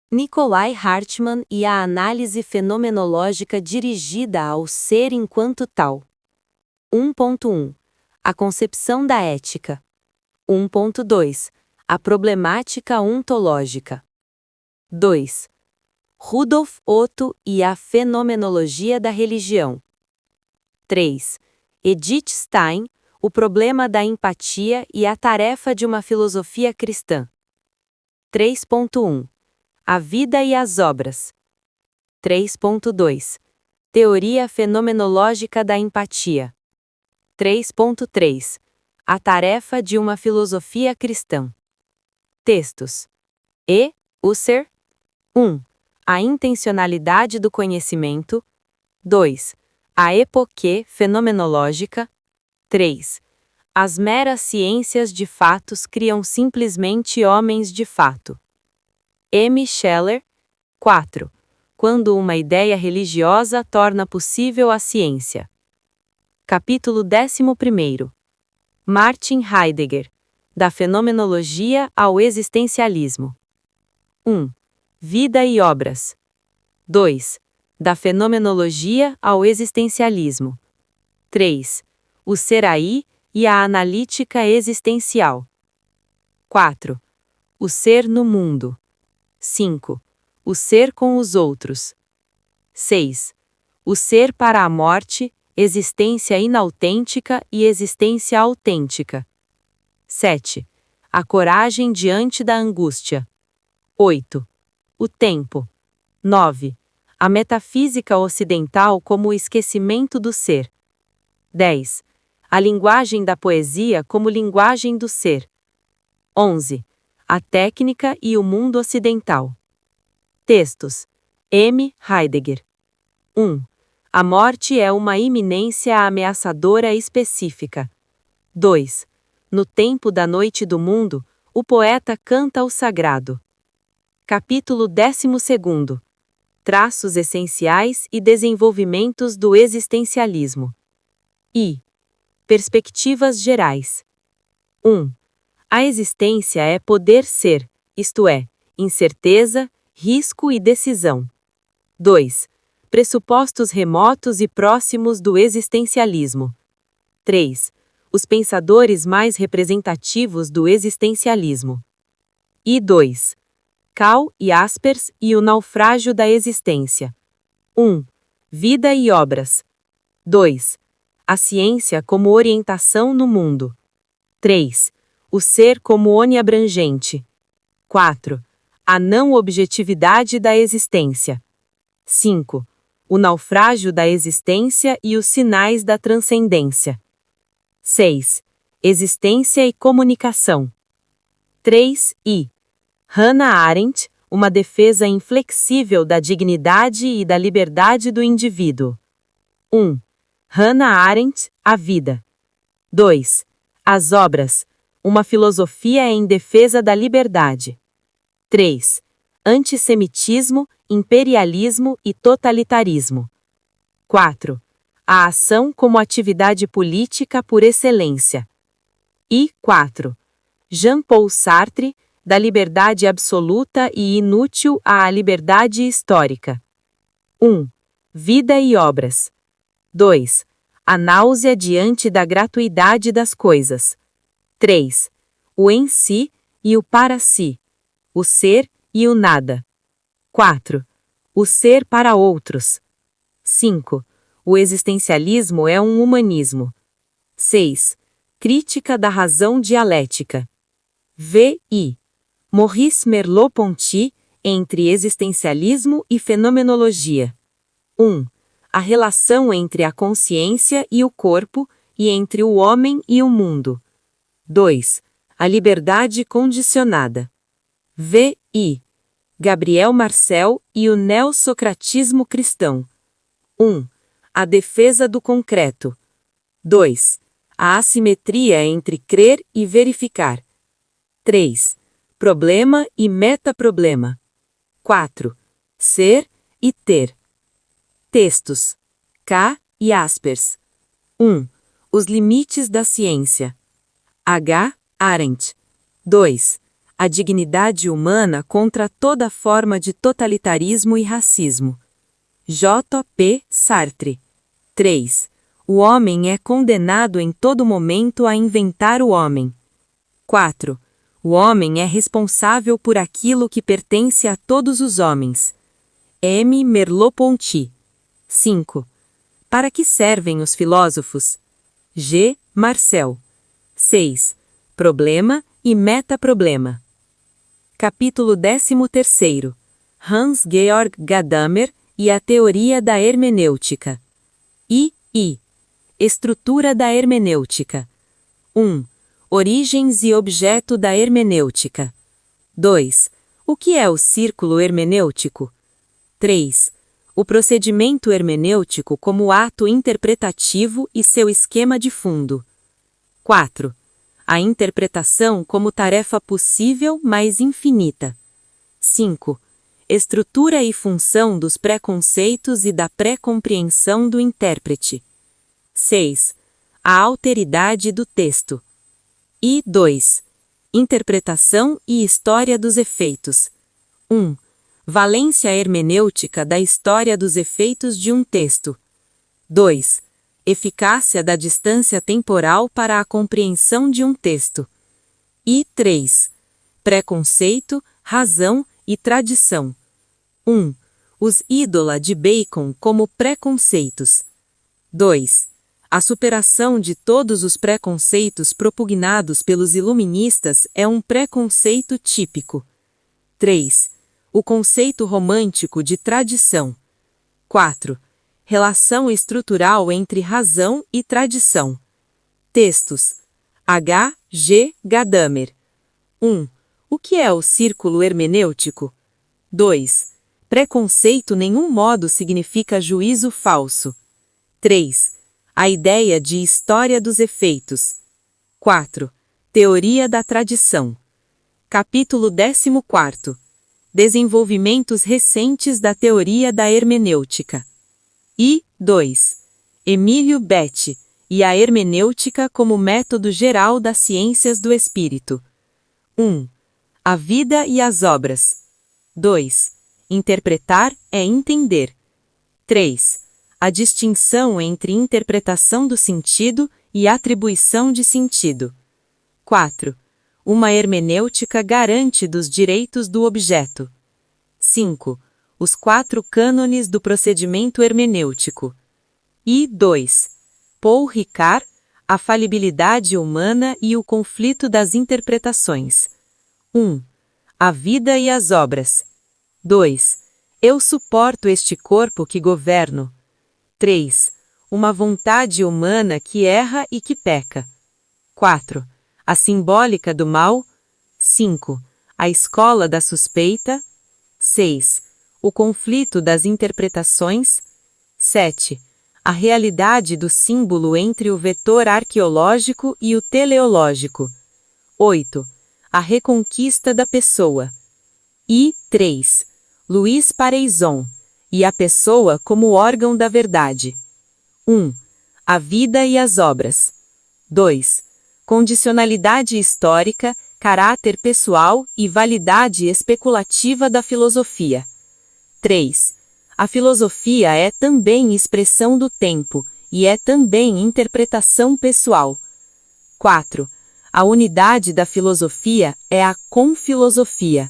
Nikolai Hartmann e a análise fenomenológica dirigida ao ser enquanto tal. 1.1. A concepção da ética. 1.2. A problemática ontológica. 2. Rudolf Otto e a fenomenologia da religião. 3. Edith Stein, o problema da empatia e a tarefa de uma filosofia cristã. 3.1. A vida e as obras. 3.2. Teoria fenomenológica da empatia. 3.3. A tarefa de uma filosofia cristã. Textos. E. Husserl. 1. A intencionalidade do conhecimento. 2. A epoque fenomenológica. 3. As meras ciências de fatos criam simplesmente homens de fato. M. Scheller. 4. Quando uma ideia religiosa torna possível a ciência. Capítulo 11. Martin Heidegger. Da fenomenologia ao existencialismo. 1. Vida e obras. 2. Da fenomenologia ao existencialismo. 3. O ser aí e a analítica existencial. 4. O ser no mundo. 5. O ser com os outros. 6. O ser para a morte, existência inautêntica e existência autêntica. 7. A coragem diante da angústia. 8. O tempo. 9. A metafísica ocidental como o esquecimento do ser. 10. A linguagem da poesia como linguagem do ser. 11. A técnica e o mundo ocidental. Textos. M. Heidegger. 1. A morte é uma iminência ameaçadora específica. 2. No tempo da noite do mundo, o poeta canta o sagrado. Capítulo 12. Traços essenciais e desenvolvimentos do existencialismo. I. Perspectivas gerais. 1. A existência é poder ser, isto é, incerteza, risco e decisão. 2. Pressupostos remotos e próximos do existencialismo. 3. Os pensadores mais representativos do existencialismo. I. 2. Cal e Jaspers e o naufrágio da existência. 1. Vida e obras. 2. A ciência como orientação no mundo. 3. O ser como oniabrangente. 4. A não-objetividade da existência. 5. O naufrágio da existência e os sinais da transcendência. 6. Existência e comunicação. 3. I. Hannah Arendt, uma defesa inflexível da dignidade e da liberdade do indivíduo. 1. Hannah Arendt, a vida. 2. As obras, uma filosofia em defesa da liberdade. 3. Antissemitismo, imperialismo e totalitarismo. 4. A ação como atividade política por excelência. E 4. Jean-Paul Sartre, da liberdade absoluta e inútil à liberdade histórica. 1. Vida e obras. 2. A náusea diante da gratuidade das coisas. 3. O em si e o para si. O ser e o nada. 4. O ser para outros. 5. O existencialismo é um humanismo. 6. Crítica da razão dialética. V.I. Maurice Merleau-Ponty, entre existencialismo e fenomenologia. 1. A relação entre a consciência e o corpo, e entre o homem e o mundo. 2. A liberdade condicionada. V.I. Gabriel Marcel e o neossocratismo cristão. 1. A defesa do concreto. 2. A assimetria entre crer e verificar. 3. Problema e metaproblema. 4. Ser e ter. Textos. K. e Jaspers. 1. Os limites da ciência. H. Arendt. 2. A dignidade humana contra toda forma de totalitarismo e racismo. J. P. Sartre. 3. O homem é condenado em todo momento a inventar o homem. 4. O homem é responsável por aquilo que pertence a todos os homens. M. Merleau-Ponty. 5. Para que servem os filósofos? G. Marcel. 6. Problema e metaproblema. Capítulo 13. Hans-Georg Gadamer e a teoria da hermenêutica. I. Estrutura da hermenêutica. 1. Origens e objeto da hermenêutica. 2. O que é o círculo hermenêutico? 3. O procedimento hermenêutico como ato interpretativo e seu esquema de fundo. 4. A interpretação como tarefa possível, mas infinita. 5. Estrutura e função dos preconceitos e da pré-compreensão do intérprete. 6. A alteridade do texto. E 2. Interpretação e história dos efeitos. 1. Valência hermenêutica da história dos efeitos de um texto. 2. Eficácia da distância temporal para a compreensão de um texto. E 3. Preconceito, razão e tradição. 1. Os ídola de Bacon como preconceitos. 2. A superação de todos os preconceitos propugnados pelos iluministas é um preconceito típico. 3. O conceito romântico de tradição. 4. Relação estrutural entre razão e tradição. Textos. H. G. Gadamer. 1. O que é o círculo hermenêutico? 2. Preconceito nenhum modo significa juízo falso. 3. A ideia de história dos efeitos. 4. Teoria da tradição. Capítulo 14. Desenvolvimentos recentes da teoria da hermenêutica. I. 2. Emílio Betti e a hermenêutica como método geral das ciências do espírito. 1. A vida e as obras. 2. Interpretar é entender. 3. A distinção entre interpretação do sentido e atribuição de sentido. 4. Uma hermenêutica garante dos direitos do objeto. 5. Os 4 cânones do procedimento hermenêutico. E 2. Paul Ricard, a falibilidade humana e o conflito das interpretações. 1. A vida e as obras. 2. Eu suporto este corpo que governo. 3. Uma vontade humana que erra e que peca. 4. A simbólica do mal. 5. A escola da suspeita. 6. O conflito das interpretações. 7. A realidade do símbolo entre o vetor arqueológico e o teleológico. 8. A reconquista da pessoa. E 3. Luiz Pareizon e a pessoa como órgão da verdade. 1. A vida e as obras. 2. Condicionalidade histórica, caráter pessoal e validade especulativa da filosofia. 3. A filosofia é também expressão do tempo, e é também interpretação pessoal. 4. A unidade da filosofia é a confilosofia.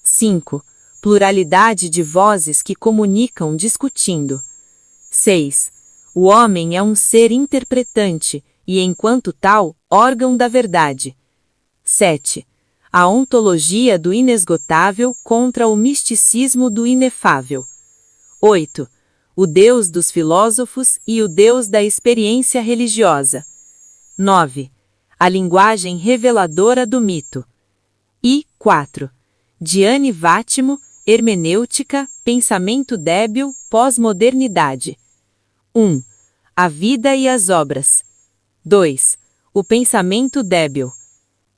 5. Pluralidade de vozes que comunicam discutindo. 6. O homem é um ser interpretante, e enquanto tal, órgão da verdade. 7. A ontologia do inesgotável contra o misticismo do inefável. 8. O Deus dos filósofos e o Deus da experiência religiosa. 9. A linguagem reveladora do mito. E 4. Gianni Vattimo, hermenêutica, pensamento débil, pós-modernidade. 1. A vida e as obras. 2. O pensamento débil.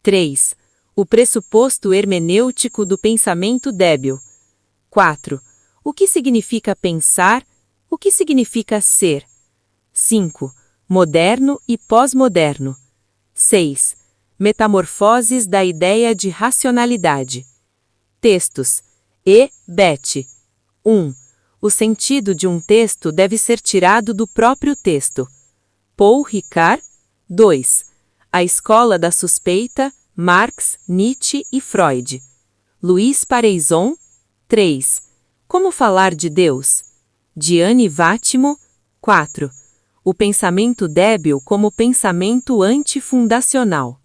3. O pressuposto hermenêutico do pensamento débil. 4. O que significa pensar? O que significa ser? 5. Moderno e pós-moderno. 6. Metamorfoses da ideia de racionalidade. Textos. E. Beth. 1. O sentido de um texto deve ser tirado do próprio texto. Paul Ricard. 2. A escola da suspeita, Marx, Nietzsche e Freud. Luiz Pareizon. 3. Como falar de Deus? Diane Vátimo. 4. O pensamento débil como pensamento antifundacional.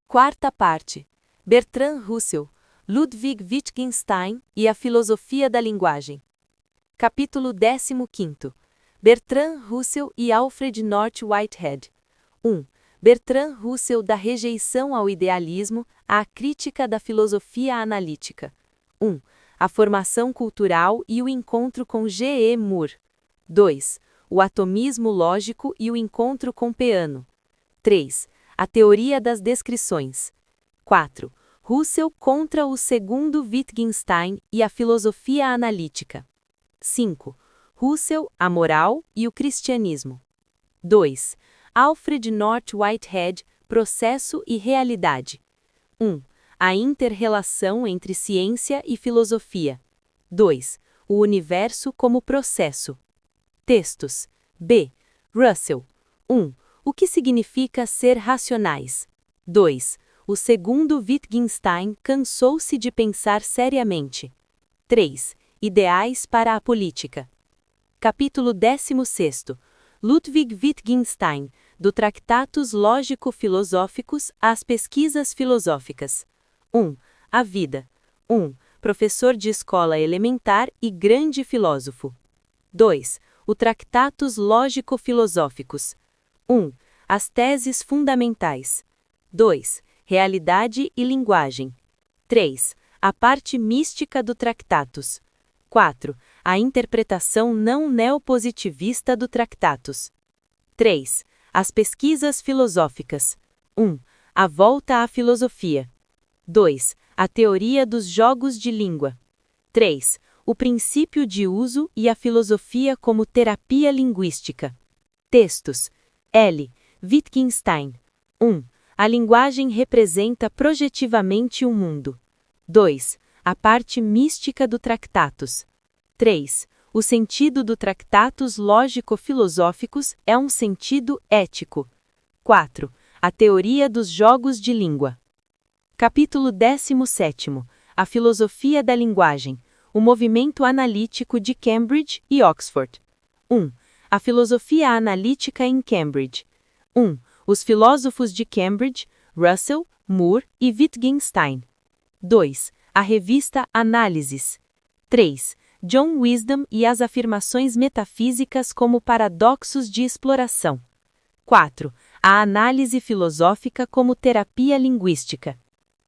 Quarta parte. Bertrand Russell, Ludwig Wittgenstein e a filosofia da linguagem. Capítulo 15. Bertrand Russell e Alfred North Whitehead. 1. Bertrand Russell da rejeição ao idealismo à crítica da filosofia analítica. 1. A formação cultural e o encontro com G. E. Moore. 2. O atomismo lógico e o encontro com Peano. 3. A teoria das descrições. 4. Russell contra o segundo Wittgenstein e a filosofia analítica. 5. Russell, a moral e o cristianismo. 2. Alfred North Whitehead, processo e realidade. 1. A inter-relação entre ciência e filosofia. 2. O universo como processo. Textos. B. Russell. 1. O que significa ser racionais? 2. O segundo Wittgenstein cansou-se de pensar seriamente. 3. Ideais para a política. Capítulo 16. Ludwig Wittgenstein, do Tractatus Lógico-Filosóficos às Pesquisas Filosóficas. 1. A vida. 1. Professor de escola elementar e grande filósofo. 2. O Tractatus Lógico-Filosóficos. 1. As teses fundamentais. 2. Realidade e linguagem. 3. A parte mística do Tractatus. 4. A interpretação não neopositivista do Tractatus. 3. As pesquisas filosóficas. 1. A volta à filosofia. 2. A teoria dos jogos de língua. 3. O princípio de uso e a filosofia como terapia linguística. Textos. L. Wittgenstein. 1. A linguagem representa projetivamente o mundo. 2. A parte mística do Tractatus. 3. O sentido do Tractatus Lógico-Filosóficos é um sentido ético. 4. A teoria dos jogos de língua. Capítulo 17. A filosofia da linguagem. O movimento analítico de Cambridge e Oxford. 1. A filosofia analítica em Cambridge. 1. Os filósofos de Cambridge, Russell, Moore e Wittgenstein. 2. A revista Análises. 3. John Wisdom e as afirmações metafísicas como paradoxos de exploração. 4. A análise filosófica como terapia linguística.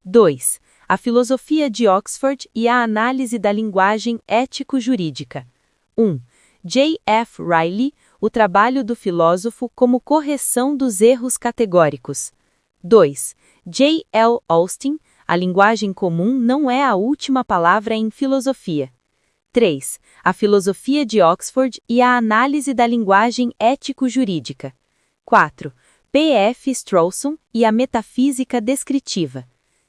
2. A filosofia de Oxford e a análise da linguagem ético-jurídica. 1. J. F. Riley, o trabalho do filósofo como correção dos erros categóricos. 2. J. L. Austin, a linguagem comum não é a última palavra em filosofia. 3. A filosofia de Oxford e a análise da linguagem ético-jurídica. 4. P. F. Strawson e a metafísica descritiva.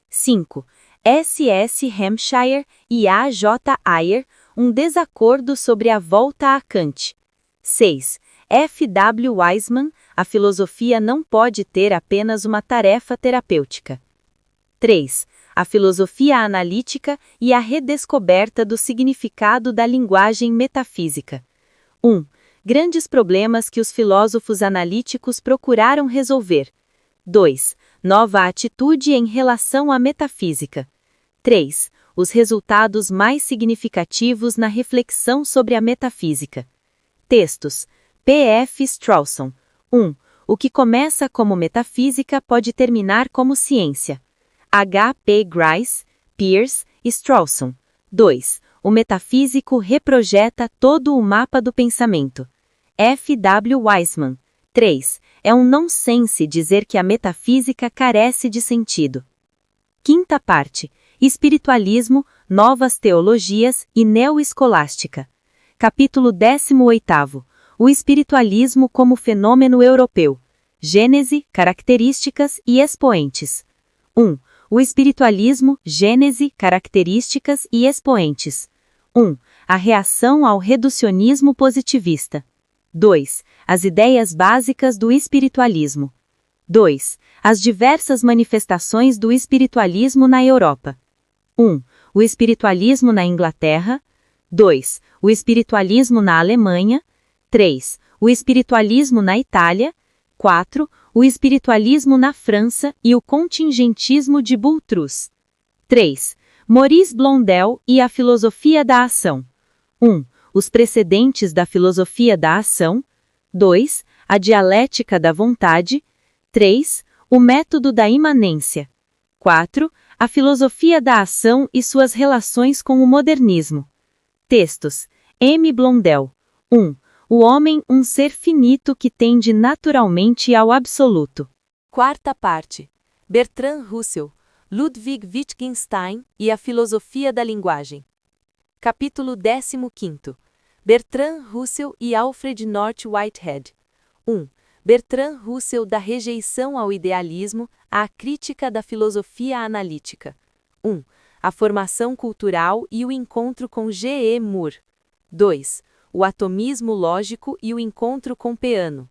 5. S. S. Hampshire e A. J. Ayer, um desacordo sobre a volta a Kant. 6. F. W. Wiseman, a filosofia não pode ter apenas uma tarefa terapêutica. 3. A filosofia analítica e a redescoberta do significado da linguagem metafísica. 1. Grandes problemas que os filósofos analíticos procuraram resolver. 2. Nova atitude em relação à metafísica. 3. Os resultados mais significativos na reflexão sobre a metafísica. Textos. P. F. Strawson. 1. O que começa como metafísica pode terminar como ciência. H. P. Grice, Peirce e Strawson. 2. O metafísico reprojeta todo o mapa do pensamento. F. W. Wiseman. 3. É um nonsense dizer que a metafísica carece de sentido. Quinta parte. Espiritualismo, novas teologias e neoescolástica. Capítulo 18. O espiritualismo como fenômeno europeu. Gênese, características e expoentes. 1. O espiritualismo, gênese, características e expoentes. 1. A reação ao reducionismo positivista. 2. As ideias básicas do espiritualismo. 2. As diversas manifestações do espiritualismo na Europa. 1. O espiritualismo na Inglaterra. 2. O espiritualismo na Alemanha. 3. O espiritualismo na Itália. 4. O espiritualismo na França e o contingentismo de Boutros. 3. Maurice Blondel e a filosofia da ação. 1. Os precedentes da filosofia da ação. 2. A dialética da vontade. 3. O método da imanência. 4. A filosofia da ação e suas relações com o modernismo. Textos. M. Blondel. 1. O homem, um ser finito que tende naturalmente ao absoluto. Quarta parte. Bertrand Russell, Ludwig Wittgenstein e a filosofia da linguagem. Capítulo 15. Bertrand Russell e Alfred North Whitehead. 1. Bertrand Russell da rejeição ao idealismo à crítica da filosofia analítica. 1. A formação cultural e o encontro com G. E. Moore. 2. O atomismo lógico e o encontro com Peano.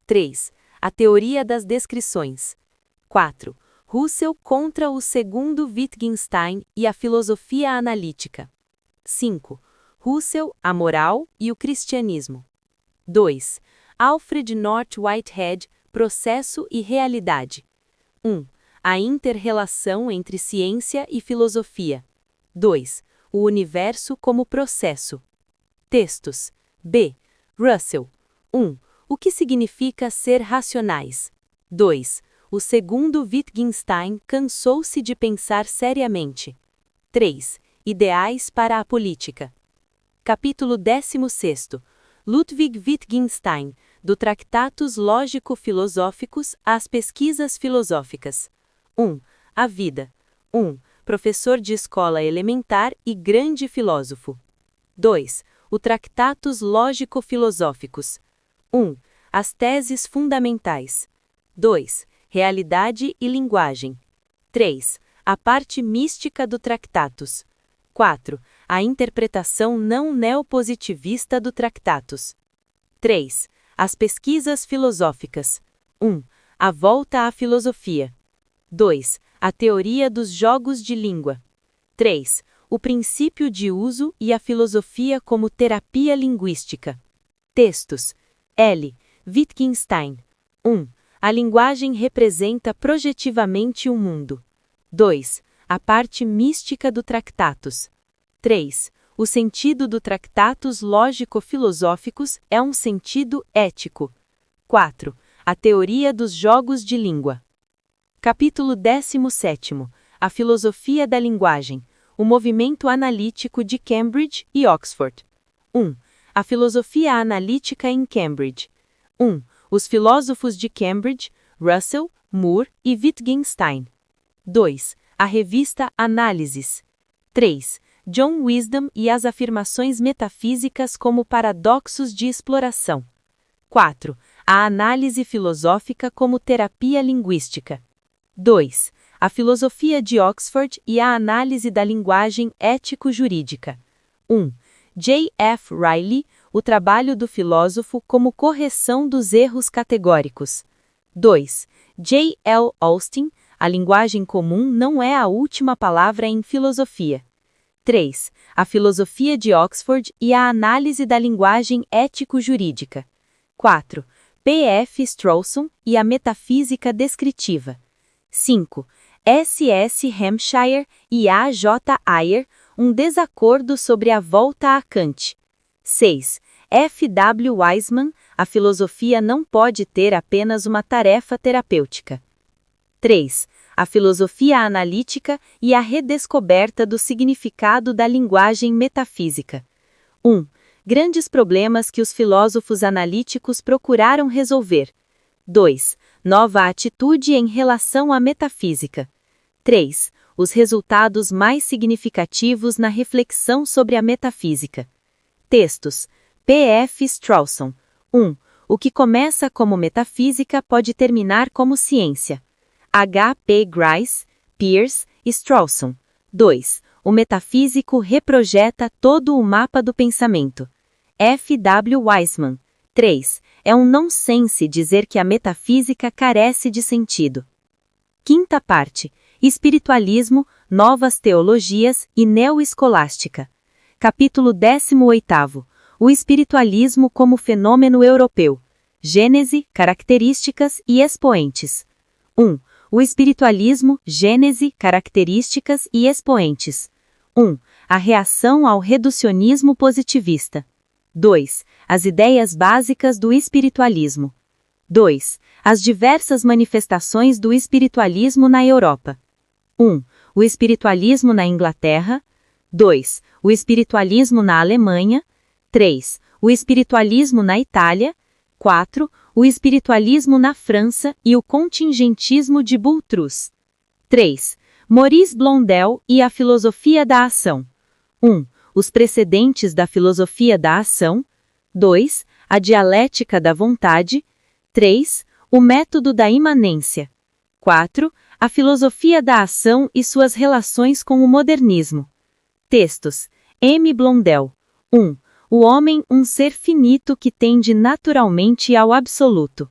3. A teoria das descrições. 4. Russell contra o segundo Wittgenstein e a filosofia analítica. 5. Russell, a moral e o cristianismo. 2. Alfred North Whitehead, processo e realidade. 1. A inter-relação entre ciência e filosofia. 2. O universo como processo. Textos. B. Russell. 1. O que significa ser racionais? 2. O segundo Wittgenstein cansou-se de pensar seriamente. 3. Ideais para a política. Capítulo 16. Ludwig Wittgenstein, do Tractatus Lógico-Filosóficos às Pesquisas Filosóficas. 1. A vida. 1. Professor de escola elementar e grande filósofo. 2. O Tractatus Lógico-Filosóficos. 1. As teses fundamentais. 2. Realidade e linguagem. 3. A parte mística do Tractatus. 4. A interpretação não neopositivista do Tractatus. 3. As pesquisas filosóficas. 1. A volta à filosofia. 2. A teoria dos jogos de língua. 3. O princípio de uso e a filosofia como terapia linguística. Textos. L. Wittgenstein. 1. A linguagem representa projetivamente o mundo. 2. A parte mística do Tractatus. 3. O sentido do Tractatus Lógico-Filosóficos é um sentido ético. 4. A teoria dos jogos de língua. Capítulo 17. A filosofia da linguagem. O movimento analítico de Cambridge e Oxford. 1. A filosofia analítica em Cambridge. 1. Os filósofos de Cambridge, Russell, Moore e Wittgenstein. 2. A revista Análises. 3. John Wisdom e as afirmações metafísicas como paradoxos de exploração. 4. A análise filosófica como terapia linguística. 2. A filosofia de Oxford e a análise da linguagem ético-jurídica. 1. J. F. Riley, o trabalho do filósofo como correção dos erros categóricos. 2. J. L. Austin, a linguagem comum não é a última palavra em filosofia. 3. A filosofia de Oxford e a análise da linguagem ético-jurídica. 4. P. F. Strawson e a metafísica descritiva. 5. S. S. Hampshire e A. J. Ayer, um desacordo sobre a volta a Kant. 6. F. W. Wiseman, a filosofia não pode ter apenas uma tarefa terapêutica. 3. A filosofia analítica e a redescoberta do significado da linguagem metafísica. 1. Grandes problemas que os filósofos analíticos procuraram resolver. 2. Nova atitude em relação à metafísica. 3. Os resultados mais significativos na reflexão sobre a metafísica. Textos. P. F. Strawson. 1. O que começa como metafísica pode terminar como ciência. H. P. Grice, Peirce e Strawson. 2. O metafísico reprojeta todo o mapa do pensamento. F. W. Weissman. 3. É um nonsense dizer que a metafísica carece de sentido. Quinta parte. Espiritualismo, novas teologias e neoescolástica. Capítulo 18. O espiritualismo como fenômeno europeu. Gênese, características e expoentes. 1. O espiritualismo, gênese, características e expoentes. 1. A reação ao reducionismo positivista. 2. As ideias básicas do espiritualismo. 2. As diversas manifestações do espiritualismo na Europa. 1. O espiritualismo na Inglaterra. 2. O espiritualismo na Alemanha. 3. O espiritualismo na Itália. 4. O espiritualismo na França e o contingentismo de Boutros. 3. Maurice Blondel e a filosofia da ação. 1. Os precedentes da filosofia da ação. 2. A dialética da vontade. 3. O método da imanência. 4. A filosofia da ação e suas relações com o modernismo. Textos. M. Blondel. 1. O homem, um ser finito que tende naturalmente ao absoluto.